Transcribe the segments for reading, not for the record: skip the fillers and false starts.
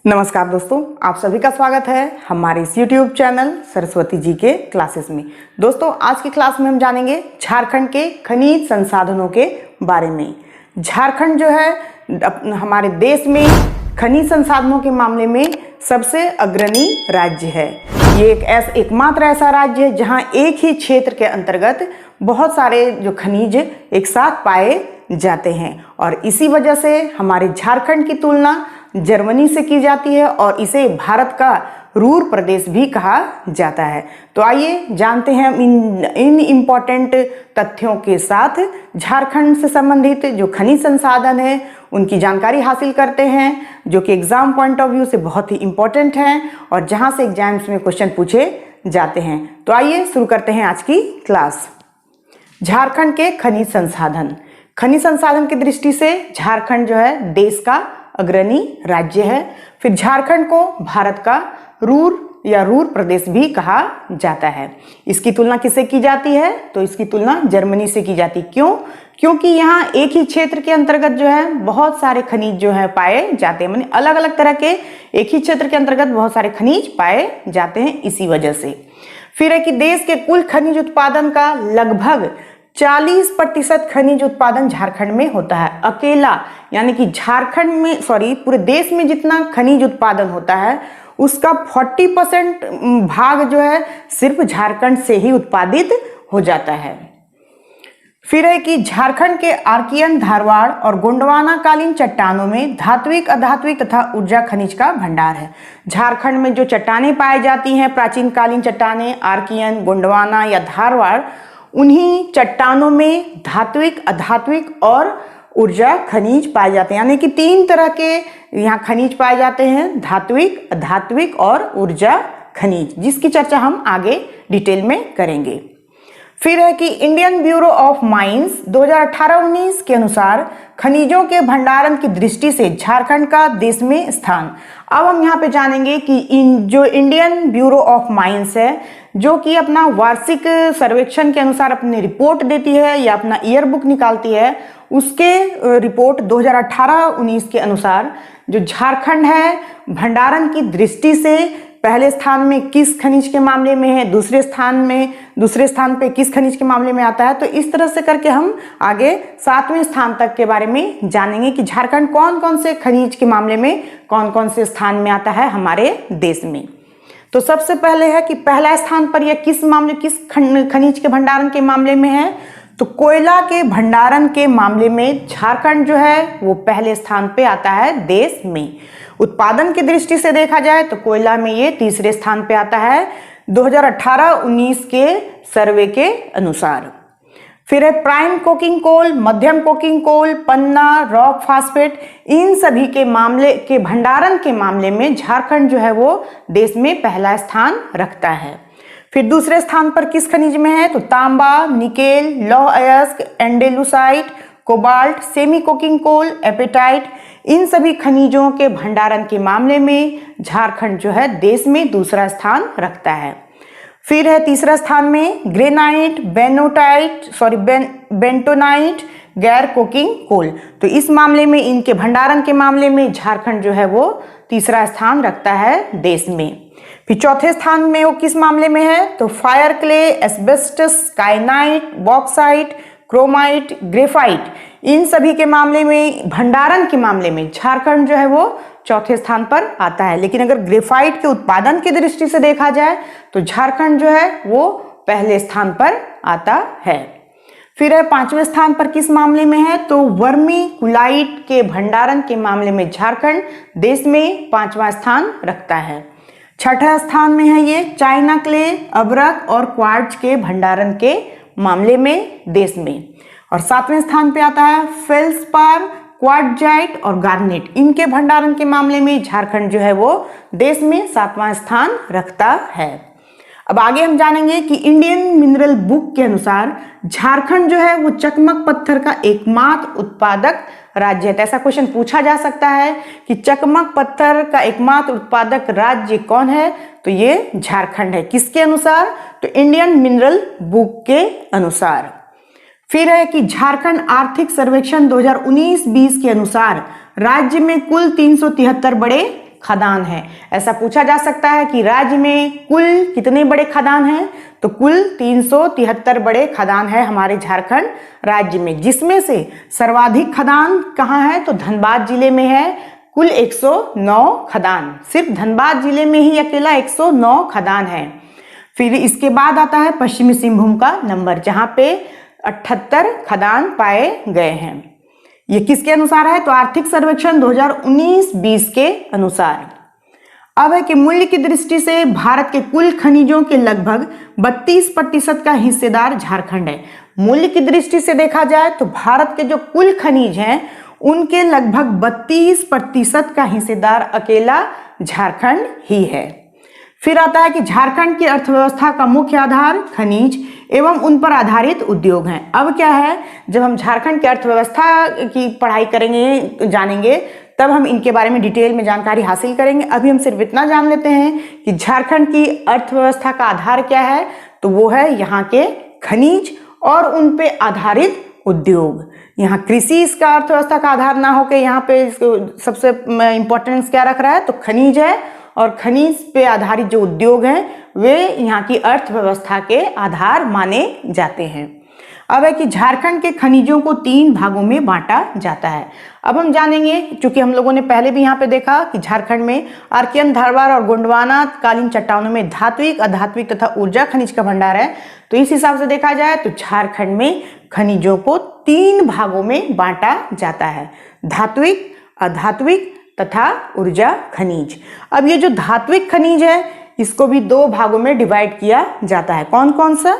नमस्कार दोस्तों, आप सभी का स्वागत है हमारे इस YouTube चैनल सरस्वती जी के क्लासेस में। दोस्तों, आज की क्लास में हम जानेंगे झारखंड के खनिज संसाधनों के बारे में। झारखंड जो है हमारे देश में खनिज संसाधनों के मामले में सबसे अग्रणी राज्य है। ये एकमात्र ऐसा राज्य है जहां एक ही क्षेत्र के अंतर्गत बहुत सारे जो खनिज एक साथ पाए जाते हैं और इसी वजह से हमारे झारखंड की तुलना जर्मनी से की जाती है और इसे भारत का रूर प्रदेश भी कहा जाता है। तो आइए जानते हैं इन इम्पोर्टेंट तथ्यों के साथ झारखंड से संबंधित जो खनिज संसाधन है उनकी जानकारी हासिल करते हैं, जो कि एग्जाम पॉइंट ऑफ व्यू से बहुत ही इम्पोर्टेंट हैं और जहां से एग्जाम्स में क्वेश्चन पूछे जाते हैं। तो आइए शुरू करते हैं आज की क्लास। झारखंड के खनिज संसाधन की दृष्टि से झारखंड जो है देश का अग्रणी राज्य है। फिर झारखंड को भारत का रूर प्रदेश भी कहा जाता है। इसकी तुलना किससे की जाती है? तो इसकी तुलना जर्मनी से की जाती है। क्यों? क्योंकि यहाँ एक ही क्षेत्र के अंतर्गत जो है बहुत सारे खनिज जो है पाए जाते हैं, माने अलग अलग तरह के एक ही क्षेत्र के अंतर्गत बहुत सारे खनिज पाए जाते हैं, इसी वजह से। फिर है कि देश के कुल खनिज उत्पादन का लगभग 40% खनिज उत्पादन झारखंड में होता है अकेला, यानी कि झारखंड में पूरे देश में जितना खनिज उत्पादन होता है उसका 40% भाग जो है सिर्फ झारखंड से ही उत्पादित हो जाता है। फिर है कि झारखंड के आर्कियन, धारवाड़ और गोंडवाना कालीन चट्टानों में धात्विक, अधात्विक तथा ऊर्जा खनिज का भंडार है। झारखंड में जो चट्टानें पाई जाती हैं, प्राचीन कालीन चट्टानें आर्कियन, गोंडवाना या धारवाड़, उन्हीं चट्टानों में धात्विक, अधात्विक और ऊर्जा खनिज पाए जाते हैं, यानी कि 3 तरह के यहाँ खनिज पाए जाते हैं, धात्विक, अधात्विक और ऊर्जा खनिज, जिसकी चर्चा हम आगे डिटेल में करेंगे। फिर है कि इंडियन ब्यूरो ऑफ माइंस 2018-19 के अनुसार खनिजों के भंडारण की दृष्टि से झारखंड का देश में स्थान। अब हम यहाँ पे जानेंगे कि जो इंडियन ब्यूरो ऑफ माइंस है, जो कि अपना वार्षिक सर्वेक्षण के अनुसार अपनी रिपोर्ट देती है या अपना ईयर बुक निकालती है, उसके रिपोर्ट 2018-19 के अनुसार जो झारखंड है भंडारण की दृष्टि से पहले स्थान में किस खनिज के मामले में है, दूसरे स्थान पे किस खनिज के मामले में आता है। तो इस तरह से करके हम आगे 7वें स्थान तक के बारे में जानेंगे कि झारखंड कौन कौन से खनिज के मामले में कौन कौन से स्थान में आता है हमारे देश में। तो सबसे पहले है कि पहला स्थान पर यह किस खनिज के भंडारण के मामले में है? तो कोयला के भंडारण के मामले में झारखंड जो है वो पहले स्थान पे आता है देश में। उत्पादन की दृष्टि से देखा जाए तो कोयला में ये तीसरे स्थान पे आता है 2018-19 के सर्वे के अनुसार। फिर है प्राइम कोकिंग कोल, मध्यम कोकिंग कोल, पन्ना, रॉक फास्फेट, इन सभी के मामले के भंडारण के मामले में झारखंड जो है वो देश में पहला स्थान रखता है। फिर दूसरे स्थान पर किस खनिज में है? तो तांबा, निकेल, लौह अयस्क, andalusite, cobalt, semi coking coal, apatite, इन सभी खनिजों के भंडारण के मामले में झारखंड जो है देश में दूसरा स्थान रखता है। फिर है तीसरा स्थान में ग्रेनाइट, बेंटोनाइट, गैर कोकिंग कोल। तो इस मामले में इनके भंडारण के मामले में झारखंड जो है वो तीसरा स्थान रखता है देश में। फिर चौथे स्थान में वो किस मामले में है? तो fire clay, asbestos, kyanite, bauxite, chromite, graphite, इन सभी के मामले में भंडारण के मामले में झारखंड जो है वो चौथे स्थान पर आता है। लेकिन अगर ग्रेफाइट के उत्पादन की दृष्टि से देखा जाए तो झारखंड जो है वो पहले स्थान पर आता है। फिर है 5वें स्थान पर किस मामले में है? तो वर्मी कुलाइट के भंडारण के मामले में झारखंड देश में 5वां स्थान रखता है। 6ठा स्थान में है ये चाइना क्ले, अब्रक और क्वार्ट्ज के भंडारण के मामले में देश में। और 7वें स्थान पे आता है फेल्सपार, क्वार्टजाइट और गार्नेट, इनके भंडारण के मामले में झारखंड जो है वो देश में 7वां स्थान रखता है। अब आगे हम जानेंगे कि इंडियन मिनरल बुक के अनुसार झारखंड जो है वो चकमक पत्थर का एकमात्र उत्पादक राज्य है। तो ऐसा क्वेश्चन पूछा जा सकता है कि चकमक पत्थर का एकमात्र उत्पादक राज्य कौन है? तो ये झारखंड है। किसके अनुसार? तो इंडियन मिनरल बुक के अनुसार। फिर है कि झारखंड आर्थिक सर्वेक्षण 2019-20 के अनुसार राज्य में कुल 373 बड़े खदान हैं। ऐसा पूछा जा सकता है कि राज्य में कुल कितने बड़े खदान हैं, तो कुल 373 बड़े खदान है हमारे झारखंड राज्य में, जिसमें से सर्वाधिक खदान कहाँ है, तो धनबाद जिले में है। कुल 109 खदान, सिर्फ धनबाद जिले में ही अकेला 109 खदान है। फिर इसके बाद आता है पश्चिमी सिंहभूम का नंबर, जहां पे 78 खदान पाए गए हैं। ये किसके अनुसार है, तो आर्थिक सर्वेक्षण 2019-20 के अनुसार। अब है कि मूल्य की दृष्टि से भारत के कुल खनिजों के लगभग 32% का हिस्सेदार झारखंड है। मूल्य की दृष्टि से देखा जाए तो भारत के जो कुल खनिज हैं उनके लगभग 32% का हिस्सेदार अकेला झारखंड ही है। फिर आता है कि झारखंड की अर्थव्यवस्था का मुख्य आधार खनिज एवं उन पर आधारित उद्योग हैं। अब क्या है, जब हम झारखंड की अर्थव्यवस्था की पढ़ाई करेंगे, जानेंगे, तब हम इनके बारे में डिटेल में जानकारी हासिल करेंगे। अभी हम सिर्फ इतना जान लेते हैं कि झारखंड की अर्थव्यवस्था का आधार क्या है, तो वो है यहाँ के खनिज और उन पे आधारित उद्योग। यहाँ कृषि इसका अर्थव्यवस्था का आधार ना होकर यहाँ पे सबसे इंपॉर्टेंस क्या रख रहा है, तो खनिज है, और खनिज पे आधारित जो उद्योग हैं वे यहाँ की अर्थव्यवस्था के आधार माने जाते हैं। अब है कि झारखंड के खनिजों को 3 भागों में बांटा जाता है। अब हम जानेंगे, क्योंकि हम लोगों ने पहले भी यहाँ पे देखा कि झारखंड में आर्कियन, धारवाड़ और गोंडवाना कालीन चट्टानों में धात्विक, अधात्विक तथा ऊर्जा खनिज का भंडार है। तो इस हिसाब से देखा जाए तो झारखंड में खनिजों को 3 भागों में बांटा जाता है, धात्विक, अधात्विक तथा ऊर्जा खनिज। अब ये जो धात्विक खनिज है इसको भी 2 भागों में डिवाइड किया जाता है। कौन कौन सा,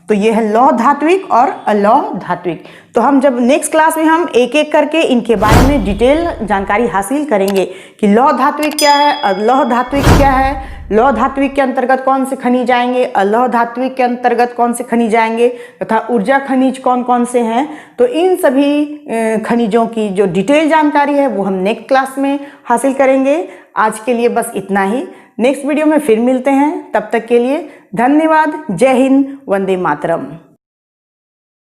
तो ये है लौह धात्विक और अलौह धात्विक। तो हम जब नेक्स्ट क्लास में हम एक एक करके इनके बारे में डिटेल जानकारी हासिल करेंगे कि लौह धात्विक क्या है, अलौह धात्विक क्या है, लौह धात्विक के अंतर्गत कौन से खनिज आएंगे, अलौह धात्विक के अंतर्गत कौन से खनिज आएंगे तथा ऊर्जा खनिज कौन कौन से हैं। तो इन सभी खनिजों की जो डिटेल जानकारी है वो हम नेक्स्ट क्लास में हासिल करेंगे। आज के लिए बस इतना ही, नेक्स्ट वीडियो में फिर मिलते हैं। तब तक के लिए धन्यवाद। जय हिंद, वंदे मातरम।